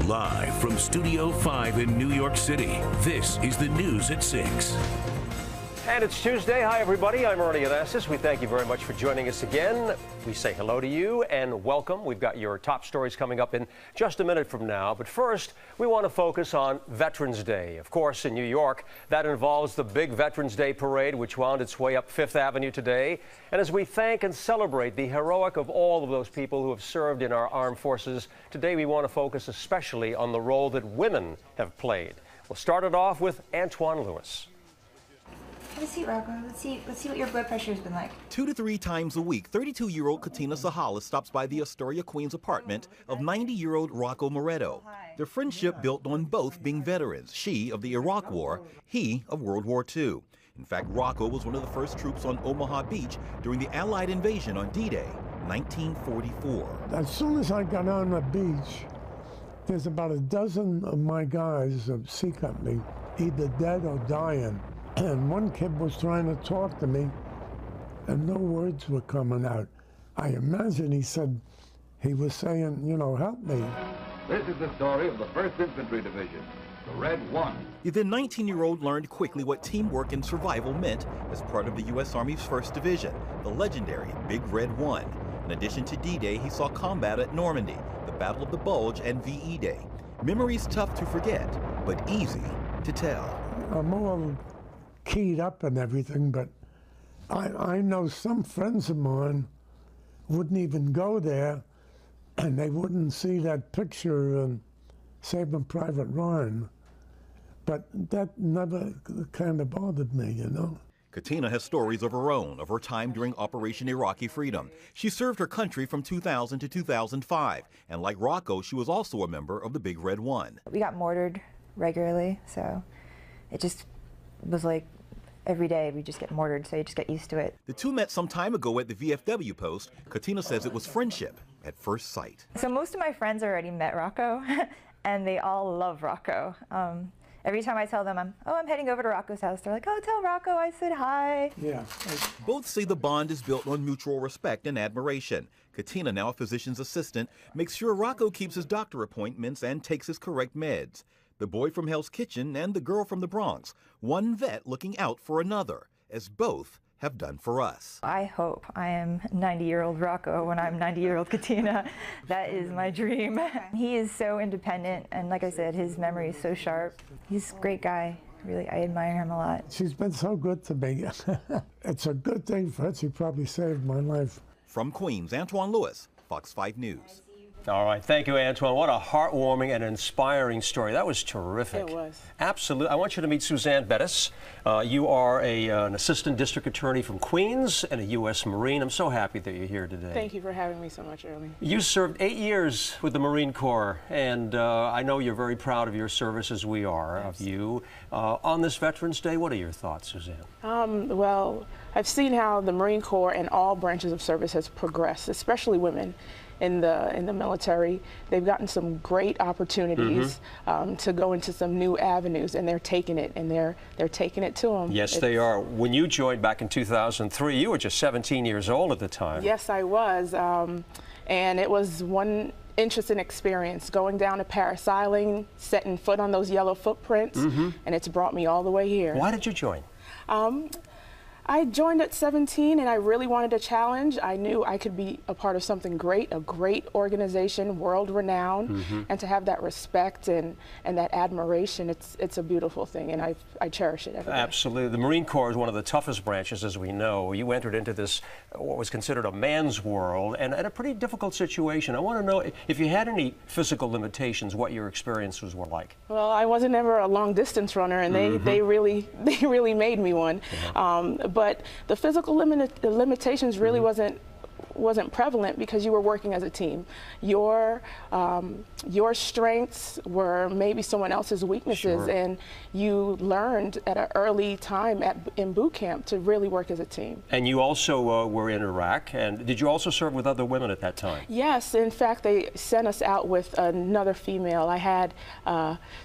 Live from Studio 5 in New York City, this is the News at 6. And it's Tuesday. Hi, everybody. I'm Ernie Onassis. We thank you very much for joining us again. We say hello to you and welcome. We've got your top stories coming up in just a minute from now. But first, we want to focus on Veterans Day. Of course, in New York, that involves the big Veterans Day parade, which wound its way up Fifth Avenue today. And as we thank and celebrate the heroic of all of those people who have served in our armed forces, today we want to focus especially on the role that women have played. We'll start it off with Antoine Lewis. Have a seat, Rocco. Let's see what your blood pressure has been like. 2 to 3 times a week, 32-year-old Katina Sahalas stops by the Astoria, Queens apartment of 90-year-old Rocco Moretto. Their friendship built on both being veterans, she of the Iraq War, he of World War II. In fact, Rocco was one of the first troops on Omaha Beach during the Allied invasion on D-Day, 1944. As soon as I got on the beach, there's about a dozen of my guys of C Company, either dead or dying. And one kid was trying to talk to me, and no words were coming out. I imagine he said, he was saying, you know, help me. This is the story of the 1st Infantry Division, the Red One. The then 19-year-old learned quickly what teamwork and survival meant as part of the U.S. Army's 1st Division, the legendary Big Red One. In addition to D-Day, he saw combat at Normandy, the Battle of the Bulge, and VE Day. Memories tough to forget, but easy to tell. I'm all keyed up and everything, but I know some friends of mine wouldn't even go there, and they wouldn't see that picture in Saving Private Ryan. But that never kind of bothered me, you know. Katina has stories of her own, of her time during Operation Iraqi Freedom. She served her country from 2000 to 2005, and like Rocco, she was also a member of the Big Red One. We got mortared regularly, so it just was like every day we just get mortared, so you just get used to it. The two met some time ago at the VFW post. Katina says it was friendship at first sight. So most of my friends already met Rocco, and they all love Rocco. Every time I tell them I'm heading over to Rocco's house, they're like, oh, tell Rocco I said hi. Yeah. Both say the bond is built on mutual respect and admiration. Katina, now a physician's assistant, makes sure Rocco keeps his doctor appointments and takes his correct meds. The boy from Hell's Kitchen and the girl from the Bronx, one vet looking out for another, as both have done for us. I hope I am 90-year-old Rocco when I'm 90-year-old Katina. That is my dream. He is so independent, and like I said, his memory is so sharp. He's a great guy. Really, I admire him a lot. She's been so good to me. It's a good thing for her. She probably saved my life. From Queens, Antoine Lewis, Fox 5 News. All right. Thank you, Antoine. What a heartwarming and inspiring story. That was terrific. It was. Absolutely. I want you to meet Suzanne Bettis. You are an assistant district attorney from Queens and a U.S. Marine. I'm so happy that you're here today. Thank you for having me so much, Early. You served 8 years with the Marine Corps, and I know you're very proud of your service, as we are, of you. On this Veterans Day, what are your thoughts, Suzanne? Well, I've seen how the Marine Corps and all branches of service has progressed, especially women in the military. They've gotten some great opportunities to go into some new avenues, and they're taking it, and they're taking it to them. Yes, they are. When you joined back in 2003, you were just 17 years old at the time. Yes, I was, and it was one interesting experience, going down to Paris Island, setting foot on those yellow footprints, and it's brought me all the way here. Why did you join? I joined at 17, and I really wanted a challenge. I knew I could be a part of something great, a great organization, world-renowned, and to have that respect and that admiration, it's a beautiful thing, and I cherish it every day. Absolutely. The Marine Corps is one of the toughest branches, as we know. You entered into this, what was considered a man's world, and a pretty difficult situation. I want to know if you had any physical limitations, what your experiences were like. Well, I wasn't ever a long-distance runner, and they really made me one. But the physical limitations really wasn't prevalent because you were working as a team. Your strengths were maybe someone else's weaknesses, and you learned at an early time in boot camp to really work as a team. And you also were in Iraq, and did you also serve with other women at that time? Yes, in fact, they sent us out with another female. I had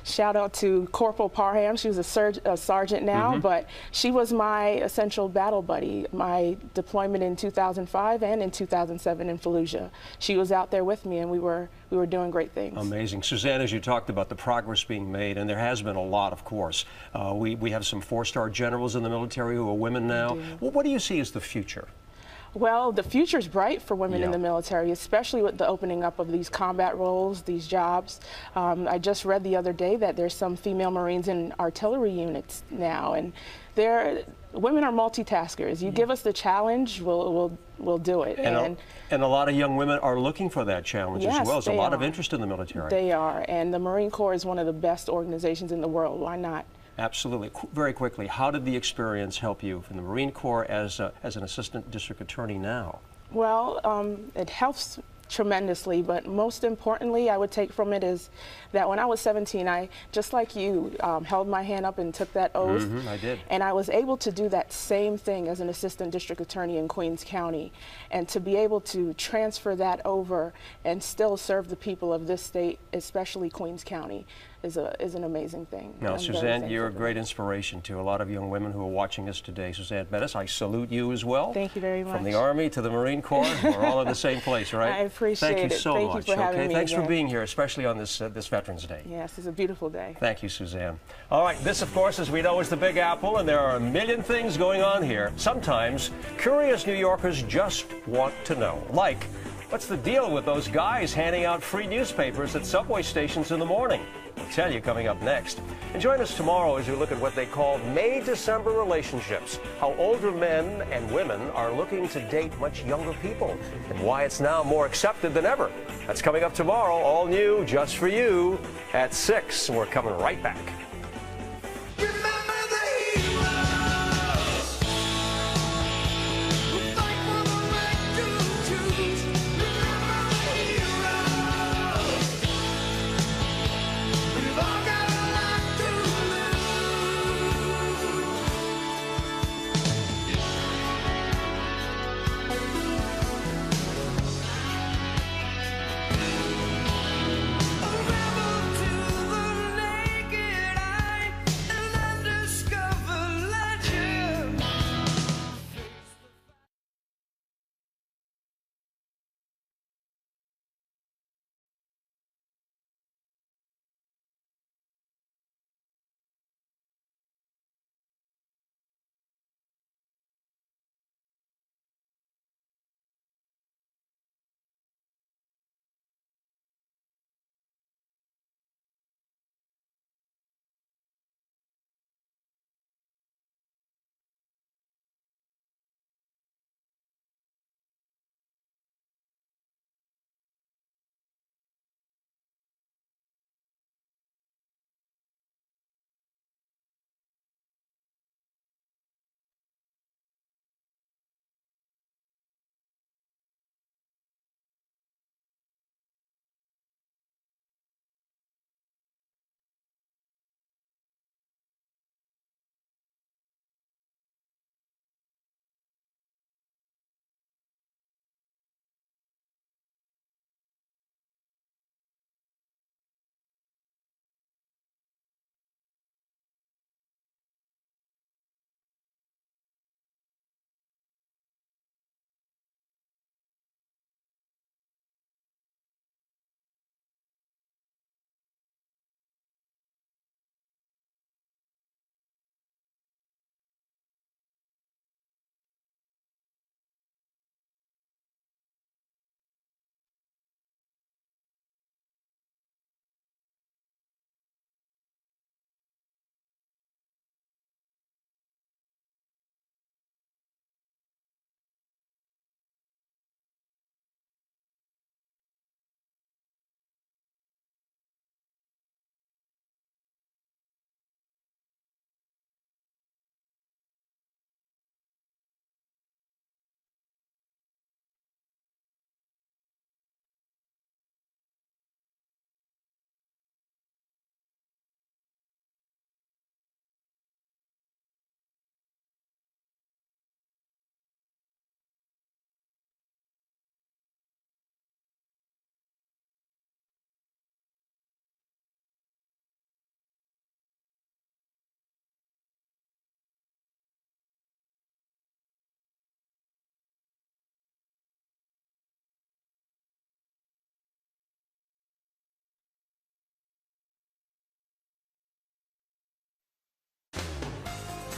shout out to Corporal Parham. She was a sergeant now, but she was my essential battle buddy. My deployment in 2005 and in 2007 in Fallujah. She was out there with me, and we were doing great things. Amazing. Suzanne, as you talked about the progress being made, and there has been a lot, of course. We have some 4-star generals in the military who are women now. Well, what do you see as the future? Well, the future is bright for women in the military, especially with the opening up of these combat roles, these jobs. I just read the other day that there's some female Marines in artillery units now, and women are multitaskers. You give us the challenge, we'll do it. And a lot of young women are looking for that challenge as well. There's a lot of interest in the military. They are, and the Marine Corps is one of the best organizations in the world. Why not? Absolutely. Very quickly, how did the experience help you from the Marine Corps as an assistant district attorney now? Well, it helps tremendously, but most importantly I would take from it is that when I was 17, I, just like you, held my hand up and took that oath. I did. And I was able to do that same thing as an assistant district attorney in Queens County, and to be able to transfer that over and still serve the people of this state, especially Queens County, is an amazing thing. Now, Suzanne, you're a great inspiration to a lot of young women who are watching us today. Suzanne Bettis, I salute you as well. Thank you very much. From the Army to the Marine Corps, we're all in the same place, right? I appreciate it. Thank you so much. Thank you for having me Thanks again. for being here, especially on this Veterans Day. Yes, it's a beautiful day. Thank you, Suzanne. All right, this, of course, as we know, is the Big Apple, and there are a million things going on here. Sometimes, curious New Yorkers just want to know. Like, what's the deal with those guys handing out free newspapers at subway stations in the morning? We'll tell you coming up next. And join us tomorrow as we look at what they call May-December relationships, how older men and women are looking to date much younger people, and why it's now more accepted than ever. That's coming up tomorrow, all new, just for you, at 6. We're coming right back.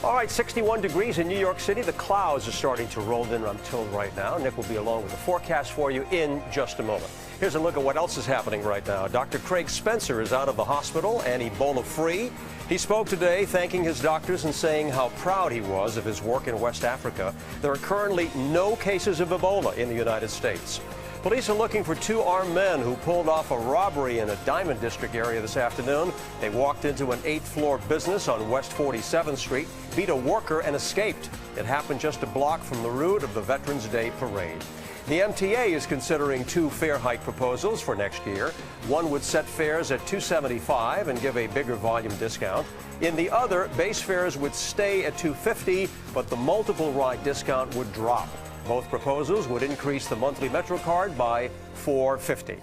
All right, 61 degrees in New York City. The clouds are starting to roll in, I'm told, right now. Nick will be along with the forecast for you in just a moment. Here's a look at what else is happening right now. Dr. Craig Spencer is out of the hospital and Ebola-free. He spoke today thanking his doctors and saying how proud he was of his work in West Africa. There are currently no cases of Ebola in the United States. Police are looking for 2 armed men who pulled off a robbery in a Diamond District area this afternoon. They walked into an 8th-floor business on West 47th Street, beat a worker, and escaped. It happened just a block from the route of the Veterans Day parade. The MTA is considering 2 fare hike proposals for next year. One would set fares at $2.75 and give a bigger volume discount. In the other, base fares would stay at $2.50, but the multiple ride discount would drop. Both proposals would increase the monthly Metro card by $4.50.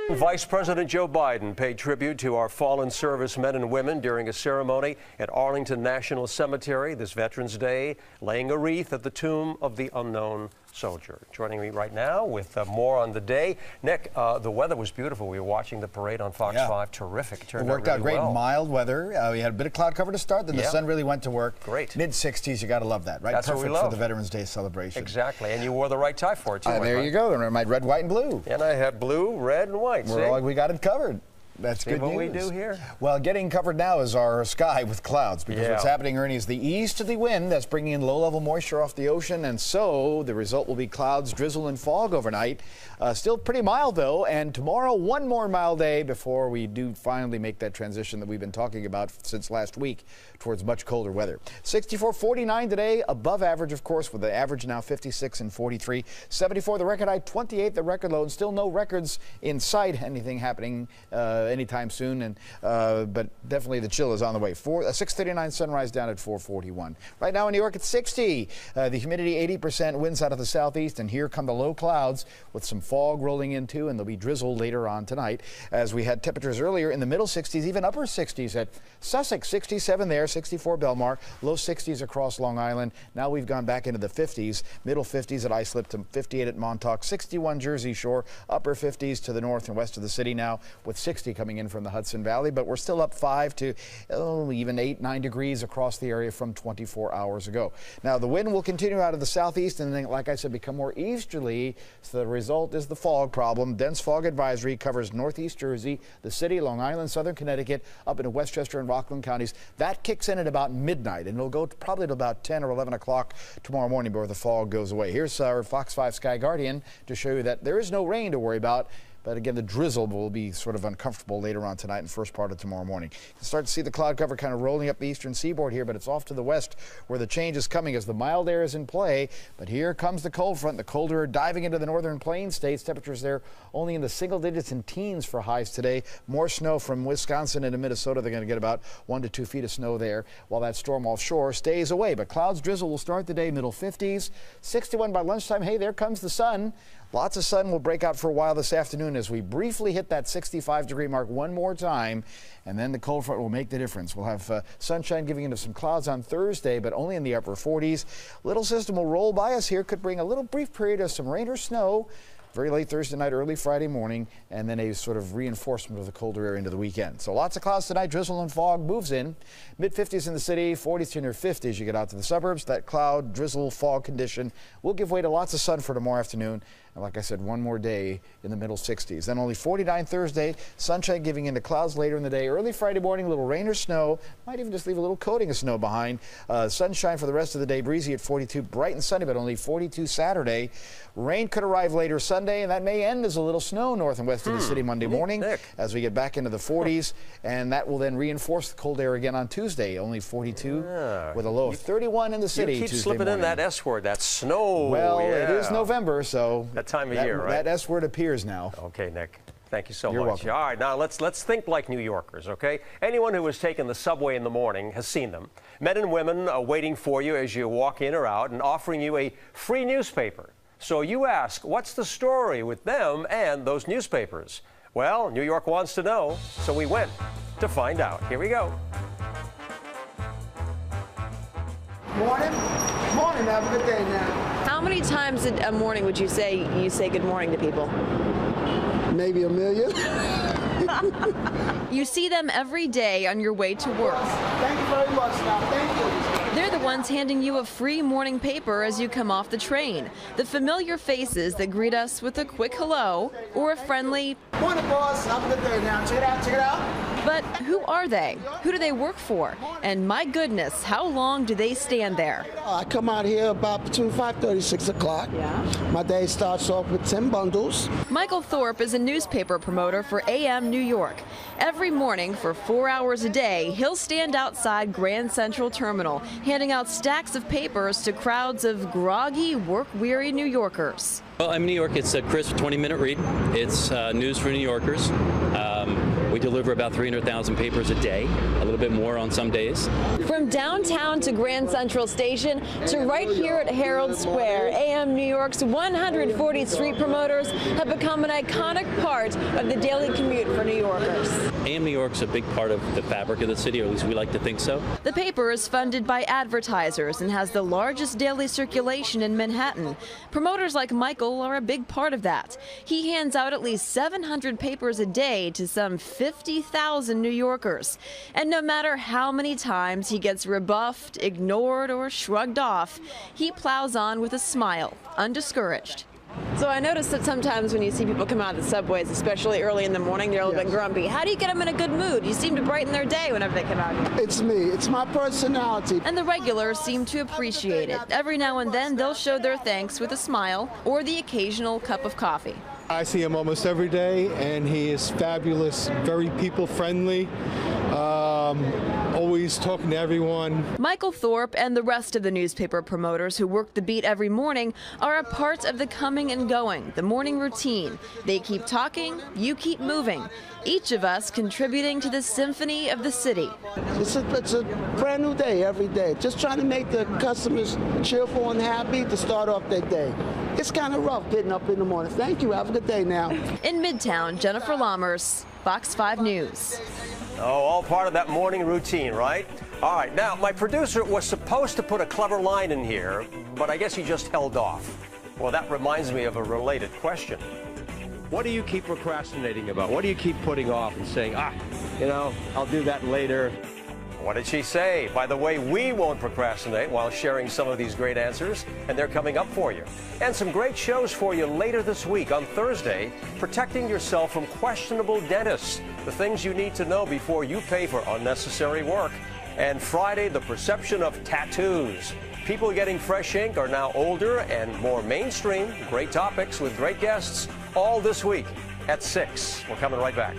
Vice President Joe Biden paid tribute to our fallen servicemen and women during a ceremony at Arlington National Cemetery this Veterans Day, laying a wreath at the tomb of the unknown soldier. Joining me right now with more on the day. Nick, the weather was beautiful. We were watching the parade on Fox 5. Terrific. It worked out great. Well. Mild weather. We had a bit of cloud cover to start, then the sun really went to work. Great. Mid-60s, you got to love that, right? That's perfect what we love. For the Veterans Day celebration. Exactly. And you wore the right tie for it, too. There you go. And my red, white, and blue. And I had blue, red, and white. We got it covered. That's good news. What we do here. Well, getting covered now is our sky with clouds, because what's happening, Ernie, is the easterly wind that's bringing in low-level moisture off the ocean, and so the result will be clouds, drizzle, and fog overnight. Still pretty mild, though, and tomorrow, one more mild day before we do finally make that transition that we've been talking about since last week towards much colder weather. 64, 49 today, above average, of course, with the average now 56 and 43. 74, the record high, 28, the record low, and still no records in sight, anything happening anytime soon, and but definitely the chill is on the way. 6:39 sunrise down at 4:41. Right now in New York, it's 60. The humidity 80%, winds out of the southeast, and here come the low clouds with some fog rolling in too, and there'll be drizzle later on tonight. As we had temperatures earlier in the middle 60s, even upper 60s at Sussex, 67 there, 64 Belmar, low 60s across Long Island. Now we've gone back into the 50s, middle 50s at Islip, 58 at Montauk, 61 Jersey Shore, upper 50s to the north and west of the city now, with 60 coming in from the Hudson Valley, but we're still up 5 to even 8, 9 degrees across the area from 24 hours ago. Now the wind will continue out of the southeast and then, like I said, become more easterly, so the result is the fog problem. Dense fog advisory covers northeast Jersey, the city, Long Island, southern Connecticut, up into Westchester and Rockland counties. That kicks in at about midnight, and it'll go probably to about 10 or 11 o'clock tomorrow morning before the fog goes away. Here's our Fox 5 Sky Guardian to show you that there is no rain to worry about. But again, the drizzle will be sort of uncomfortable later on tonight and first part of tomorrow morning. You can start to see the cloud cover kind of rolling up the eastern seaboard here, but it's off to the west where the change is coming as the mild air is in play. But here comes the cold front. The cold air diving into the northern plains states. Temperatures there only in the single digits and teens for highs today. More snow from Wisconsin into Minnesota. They're going to get about 1 to 2 feet of snow there while that storm offshore stays away. But clouds, drizzle will start the day middle 50s. 61 by lunchtime. Hey, there comes the sun. Lots of sun will break out for a while this afternoon as we briefly hit that 65-degree mark one more time, and then the cold front will make the difference. We'll have sunshine giving into some clouds on Thursday, but only in the upper 40s. Little system will roll by us here, could bring a little brief period of some rain or snow. Very late Thursday night, early Friday morning, and then a sort of reinforcement of the colder air into the weekend. So lots of clouds tonight. Drizzle and fog moves in. Mid-50s in the city, 40s to near 50s. You get out to the suburbs. That cloud, drizzle, fog condition will give way to lots of sun for tomorrow afternoon. And like I said, one more day in the middle 60s. Then only 49 Thursday. Sunshine giving into clouds later in the day. Early Friday morning, a little rain or snow. Might even just leave a little coating of snow behind. Sunshine for the rest of the day. Breezy at 42. Bright and sunny, but only 42 Saturday. Rain could arrive later Sunday, and that may end as a little snow north and west of the city Monday morning as we get back into the 40s. And that will then reinforce the cold air again on Tuesday. Only 42 with a low of 31 in the city. You keep Tuesday slipping morning. in that S word, that snow. Well, it is November, so that time of year, right? That S word appears now. Okay, Nick. Thank you so You're much. welcome. All right, now let's think like New Yorkers, okay? Anyone who has taken the subway in the morning has seen them. Men and women are waiting for you as you walk in or out and offering you a free newspaper. So you ask, what's the story with them and those newspapers? Well, New York wants to know, so we went to find out. Here we go. Morning. Morning. Have a good day now. How many times a morning would you say good morning to people? Maybe $1 million. You see them every day on your way to work. Thank you very much now. Thank you. They're the ones handing you a free morning paper as you come off the train. The familiar faces that greet us with a quick hello or a friendly, Morning, boss. Have a good day now. Check it out. Check it out. but who are they? Who do they work for? And my goodness, how long do they stand there? I come out here about between 5:30 6 o'clock. Yeah. My day starts off with 10 bundles. Michael Thorpe is a newspaper promoter for AM New York. Every morning for 4 hours a day, he'll stand outside Grand Central Terminal, handing out stacks of papers to crowds of groggy, work-weary New Yorkers. Well, I'm in New York. It's a crisp 20-minute read. It's news for New Yorkers. We deliver about 300,000 papers a day, a little bit more on some days. From downtown to Grand Central Station to right here at Herald Square, AM New York's 140 street promoters have become an iconic part of the daily commute for New Yorkers. AM New York's a big part of the fabric of the city, or at least we like to think so. The paper is funded by advertisers and has the largest daily circulation in Manhattan. Promoters like Michael are a big part of that. He hands out at least 700 papers a day to some 50,000 New Yorkers. And no matter how many times he gets rebuffed, ignored, or shrugged off, he plows on with a smile, undiscouraged. So I noticed that sometimes when you see people come out of the subways, especially early in the morning, they're a little bit grumpy. How do you get them in a good mood? You seem to brighten their day whenever they come out here. It's me. It's my personality. And the regulars seem to appreciate it. Every now and then, they'll show their thanks with a smile or the occasional cup of coffee. I see him almost every day, and he is fabulous, very people-friendly, always talking to everyone. Michael Thorpe and the rest of the newspaper promoters who work the beat every morning are a part of the coming and going, the morning routine. They keep talking, you keep moving, each of us contributing to the symphony of the city. It's a brand new day every day. Just trying to make the customers cheerful and happy to start off their day. It's kind of rough getting up in the morning. Thank you. Have a good day now. In Midtown, Jennifer Lammers, Fox 5 News. Oh, all part of that morning routine, right? All right, now, my producer was supposed to put a clever line in here, but I guess he just held off. Well, that reminds me of a related question. What do you keep procrastinating about? What do you keep putting off and saying, I'll do that later? What did she say? By the way, we won't procrastinate while sharing some of these great answers, and they're coming up for you. And some great shows for you later this week. On Thursday, protecting yourself from questionable dentists, the things you need to know before you pay for unnecessary work. And Friday, the perception of tattoos. People getting fresh ink are now older and more mainstream. Great topics with great guests, all this week at 6. We're coming right back.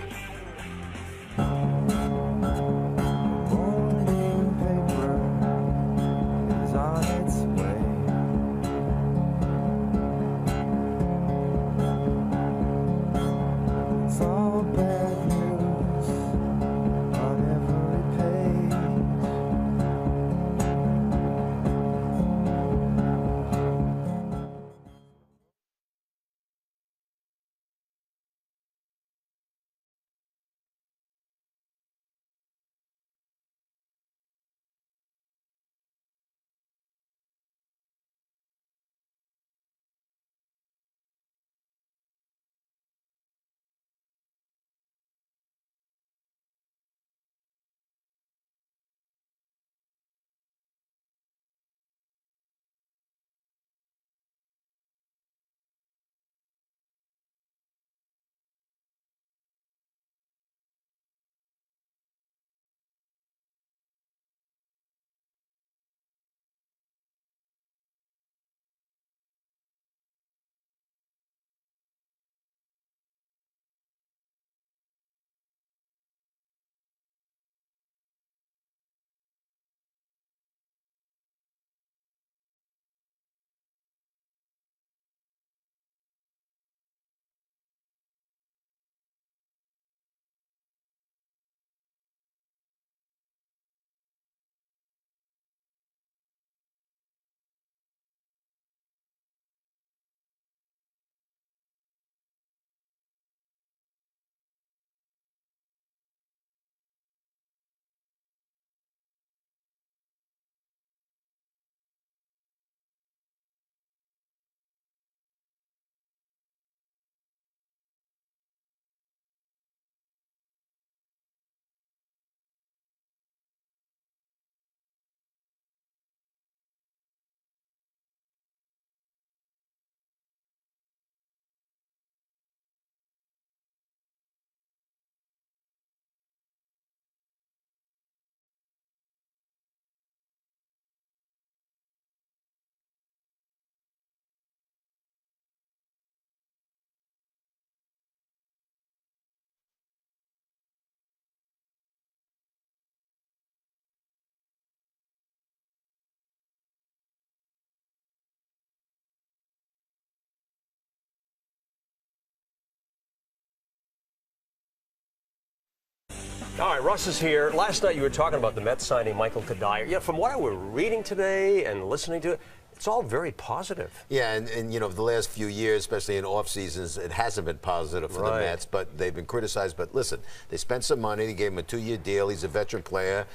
All right, Russ is here. Last night you were talking about the Mets signing Michael Kadire. Yeah, from what I was reading today and listening to it, it's all very positive. Yeah, and you know, the last few years, especially in off seasons, it hasn't been positive for the Mets, but they've been criticized. But listen, they spent some money. They gave him a 2-year deal. He's a veteran player.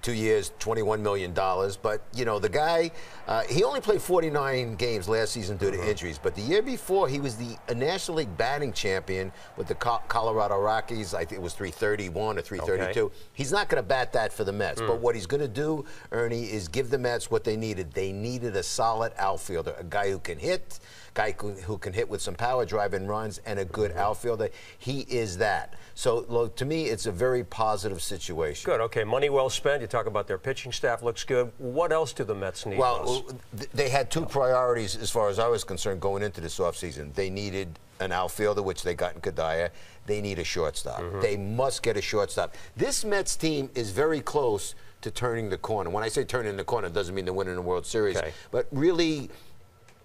2 years, $21 million. But, you know, the guy, he only played 49 games last season due to injuries. But the year before, he was the National League batting champion with the Colorado Rockies. I think it was 331 or 332. Okay. He's not going to bat that for the Mets. But what he's going to do, Ernie, is give the Mets what they needed. They needed a solid outfielder, a guy who can hit, who can hit with some power, drive in runs, and a good outfielder. He is that. So, look, to me, it's a very positive situation. Good. Okay, money well spent. You talk about their pitching staff looks good. What else do the Mets need? Well, they had two priorities as far as I was concerned going into this offseason. They needed an outfielder, which they got in Kadire. They need a shortstop. They must get a shortstop. This Mets team is very close to turning the corner. When I say turning the corner, it doesn't mean they're winning the World Series, but really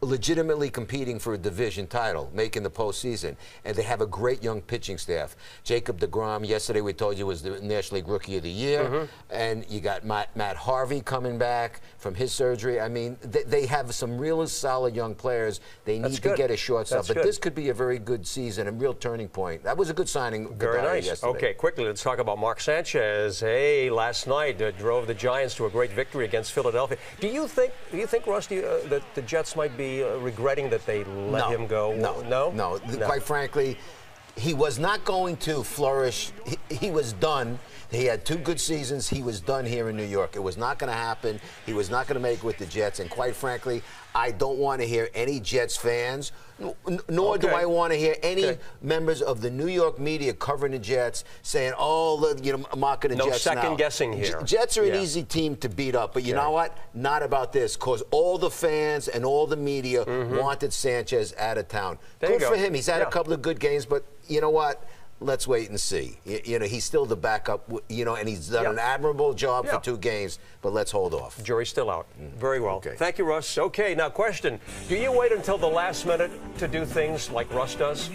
legitimately competing for a division title, making the postseason, and they have a great young pitching staff. Jacob deGrom, yesterday we told you was the National League Rookie of the Year, and you got Matt Harvey coming back from his surgery. I mean, they have some real solid young players. They need to get a shortstop, but this could be a very good season, a real turning point. That was a good signing. Very nice. Yesterday. Okay, quickly, let's talk about Mark Sanchez. Hey, last night drove the Giants to a great victory against Philadelphia. Do you think, Rusty, that the Jets might be regretting that they let him go? No. Quite frankly, he was not going to flourish. He was done. He had 2 good seasons. He was done here in New York. It was not going to happen. He was not going to make it with the Jets. And quite frankly, I don't want to hear any Jets fans, nor do I want to hear any members of the New York media covering the Jets saying, oh, you know, mocking the Jets now. No second guessing here. Jets are an easy team to beat up. But you know what? Not about this, because all the fans and all the media wanted Sanchez out of town. Good for him. He's had a couple of good games, but you know what? Let's wait and see. You know, he's still the backup, you know, and he's done an admirable job for 2 games, but let's hold off. Jury's still out. Very well. Thank you, Russ. Okay, now question. Do you wait until the last minute to do things like Russ does?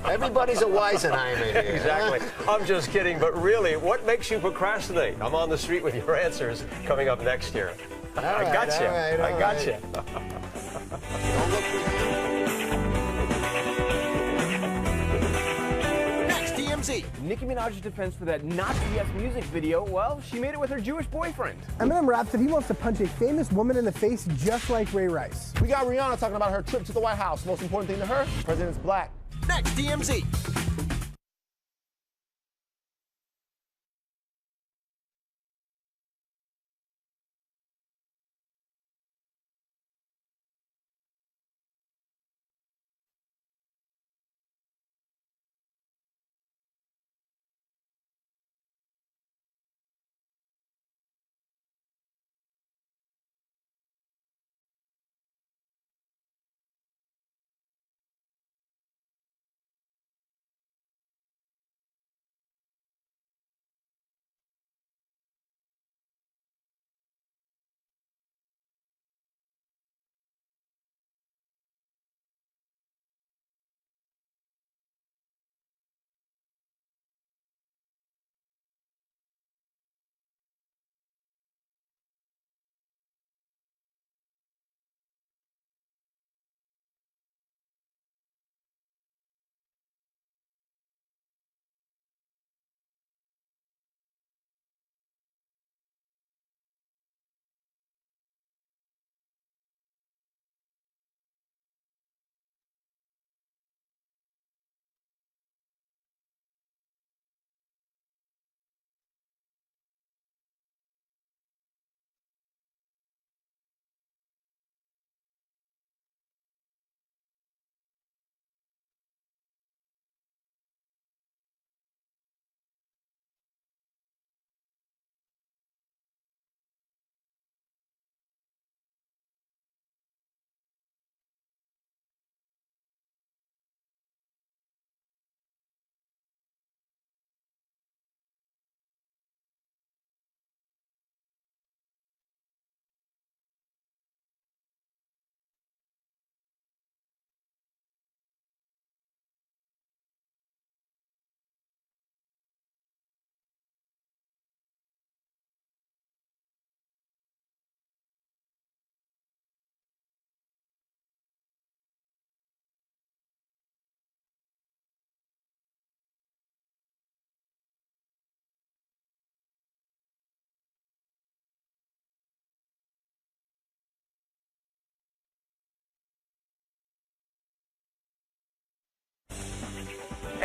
Everybody's a Weisenheimer here. Exactly. I'm just kidding, but really, what makes you procrastinate? I'm on the street with your answers coming up next year. I got you. I got you. Nicki Minaj's defense for that Nazi Yes music video, well, she made it with her Jewish boyfriend. Eminem raps that he wants to punch a famous woman in the face just like Ray Rice. We got Rihanna talking about her trip to the White House. Most important thing to her, the president's black. Next, DMZ.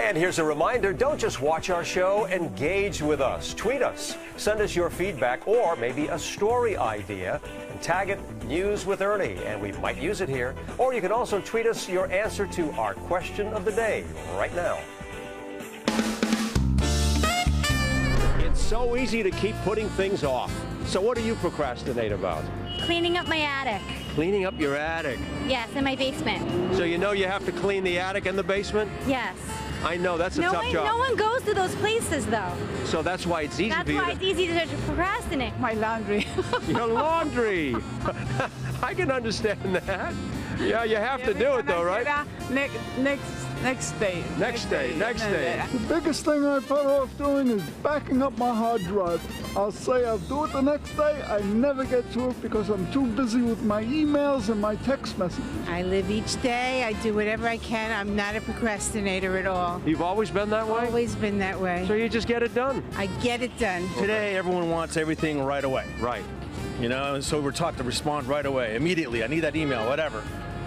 And here's a reminder, don't just watch our show, engage with us. Tweet us, send us your feedback or maybe a story idea and tag it News with Ernie, and we might use it here. Or you can also tweet us your answer to our question of the day right now. It's so easy to keep putting things off. So what do you procrastinate about? Cleaning up my attic. Cleaning up your attic. Yes, in my basement. So you know you have to clean the attic and the basement? Yes. I know, that's a tough job. No one goes to those places, though. So that's why it's easy That's for you why it's easy to procrastinate. My laundry. Your laundry. I can understand that. Yeah, you have to do it though, right? Next day. Next day. The biggest thing I put off doing is backing up my hard drive. I'll say I'll do it the next day. I never get to it because I'm too busy with my emails and my text messages. I live each day. I do whatever I can. I'm not a procrastinator at all. You've always been that way? Always been that way. So you just get it done? I get it done. Today, everyone wants everything right away. Right. You know, so we're taught to respond right away, immediately. I need that email, whatever.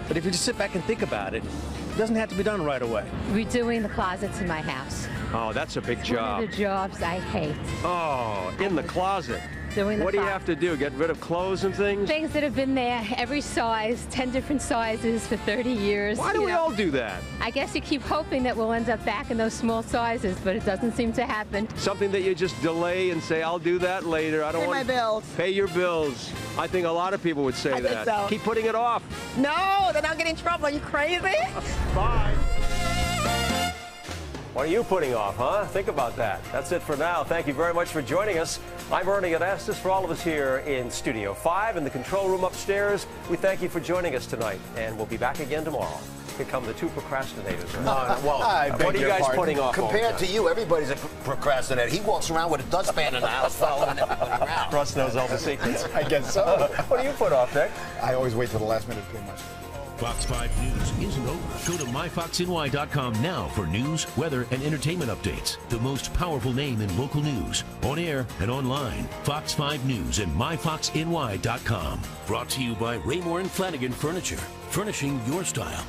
But if you just sit back and think about it, it doesn't have to be done right away. Redoing the closets in my house. Oh, that's a big job. One of the jobs I hate. Oh, in the closet. Doing the What do you have to do? Get rid of clothes and things? Things that have been there, every size, 10 different sizes for 30 years. Why do we all do that? I guess you keep hoping that we'll end up back in those small sizes, but it doesn't seem to happen. Something that you just delay and say, I'll do that later. I don't want my bills. Pay your bills. I think a lot of people would say that. So. Keep putting it off. No, then I'll get in trouble. Are you crazy? Bye. What are you putting off, huh? Think about that. That's it for now. Thank you very much for joining us. I'm Ernie Anastas. For all of us here in Studio 5 in the control room upstairs, we thank you for joining us tonight, and we'll be back again tomorrow. Here come the two procrastinators. Well, what are you guys putting off? Compared to you, everybody's a procrastinator. He walks around with a dustpan in the house following everybody around. Russ knows all the secrets. I guess so. What do you put off, Nick? I always wait till the last minute to pay my stuff. Fox 5 News isn't over. Go to myfoxny.com now for news, weather, and entertainment updates. The most powerful name in local news, on air and online. Fox 5 News and myfoxny.com. Brought to you by Raymore & Flanagan Furniture, furnishing your style.